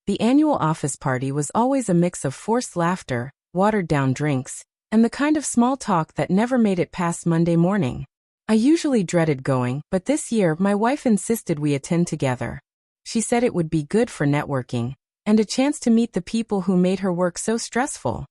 The annual office party was always a mix of forced laughter, watered-down drinks, and the kind of small talk that never made it past Monday morning. I usually dreaded going, but this year my wife insisted we attend together. She said it would be good for networking, and a chance to meet the people who made her work so stressful.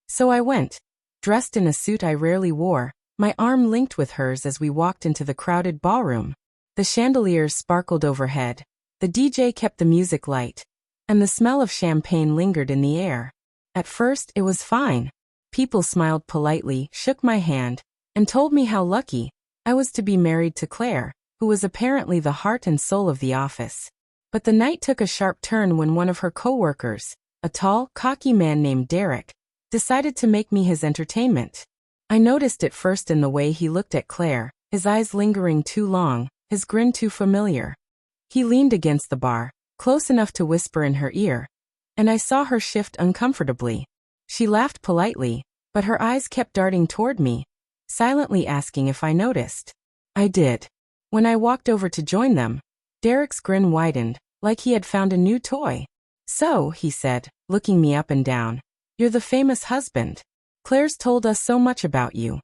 So I went, dressed in a suit I rarely wore, my arm linked with hers as we walked into the crowded ballroom. The chandeliers sparkled overhead, the DJ kept the music light, and the smell of champagne lingered in the air. At first, it was fine. People smiled politely, shook my hand, and told me how lucky I was to be married to Claire, who was apparently the heart and soul of the office. But the night took a sharp turn when one of her coworkers, a tall, cocky man named Derek, decided to make me his entertainment. I noticed it first in the way he looked at Claire, his eyes lingering too long, his grin too familiar. He leaned against the bar, close enough to whisper in her ear, and I saw her shift uncomfortably. She laughed politely, but her eyes kept darting toward me, silently asking if I noticed. I did. When I walked over to join them, Derek's grin widened, like he had found a new toy. "So," he said, looking me up and down, "you're the famous husband. Claire's told us so much about you."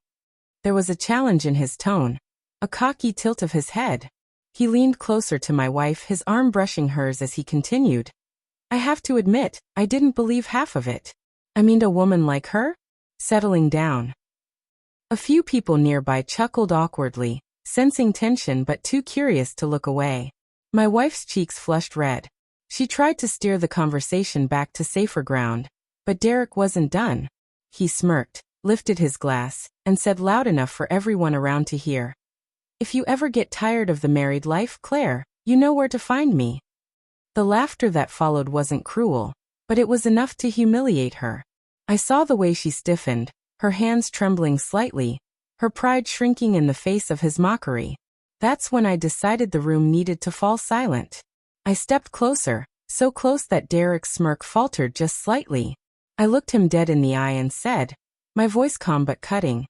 There was a challenge in his tone, a cocky tilt of his head. He leaned closer to my wife, his arm brushing hers as he continued. "I have to admit, I didn't believe half of it. I mean, a woman like her? Settling down." A few people nearby chuckled awkwardly, sensing tension but too curious to look away. My wife's cheeks flushed red. She tried to steer the conversation back to safer ground, but Derek wasn't done. He smirked, lifted his glass, and said loud enough for everyone around to hear, "If you ever get tired of the married life, Claire, you know where to find me." The laughter that followed wasn't cruel, but it was enough to humiliate her. I saw the way she stiffened, her hands trembling slightly, her pride shrinking in the face of his mockery. That's when I decided the room needed to fall silent. I stepped closer, so close that Derek's smirk faltered just slightly. I looked him dead in the eye and said, my voice calm but cutting,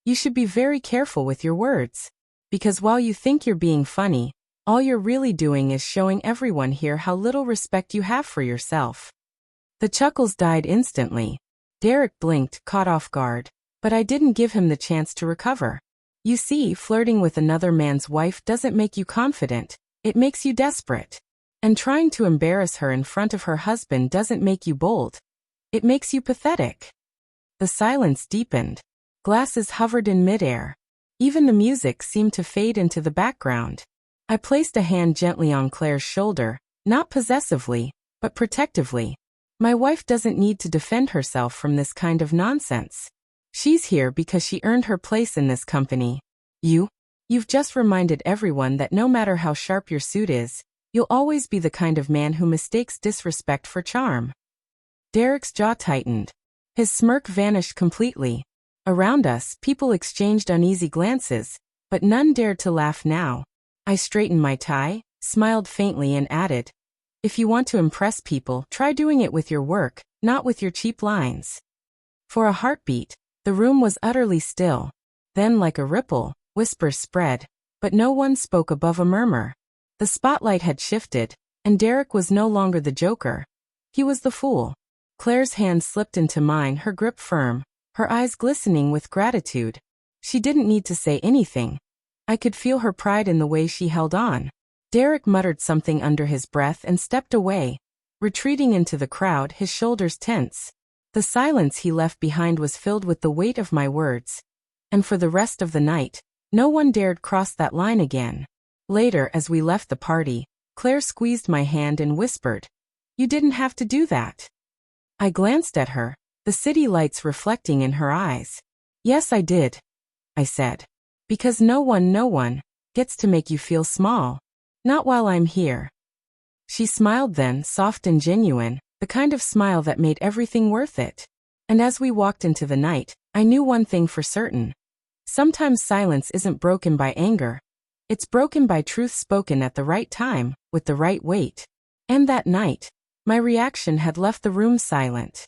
"You should be very careful with your words. Because while you think you're being funny, all you're really doing is showing everyone here how little respect you have for yourself." The chuckles died instantly. Derek blinked, caught off guard, but I didn't give him the chance to recover. You see, flirting with another man's wife doesn't make you confident, it makes you desperate. And trying to embarrass her in front of her husband doesn't make you bold. It makes you pathetic. The silence deepened. Glasses hovered in midair. Even the music seemed to fade into the background. I placed a hand gently on Claire's shoulder, not possessively, but protectively. My wife doesn't need to defend herself from this kind of nonsense. She's here because she earned her place in this company. You've just reminded everyone that no matter how sharp your suit is, you'll always be the kind of man who mistakes disrespect for charm. Derek's jaw tightened. His smirk vanished completely. Around us, people exchanged uneasy glances, but none dared to laugh now. I straightened my tie, smiled faintly and added, "If you want to impress people, try doing it with your work, not with your cheap lines." For a heartbeat, the room was utterly still. Then, like a ripple, whispers spread, but no one spoke above a murmur. The spotlight had shifted, and Derek was no longer the joker. He was the fool. Claire's hand slipped into mine, her grip firm, her eyes glistening with gratitude. She didn't need to say anything. I could feel her pride in the way she held on. Derek muttered something under his breath and stepped away, retreating into the crowd, his shoulders tense. The silence he left behind was filled with the weight of my words. And for the rest of the night, no one dared cross that line again. Later, as we left the party, Claire squeezed my hand and whispered, "You didn't have to do that." I glanced at her, the city lights reflecting in her eyes. "Yes, I did," I said. "Because no one gets to make you feel small. Not while I'm here." She smiled then, soft and genuine, the kind of smile that made everything worth it. And as we walked into the night, I knew one thing for certain. Sometimes silence isn't broken by anger. It's broken by truth spoken at the right time, with the right weight. And that night, my reaction had left the room silent.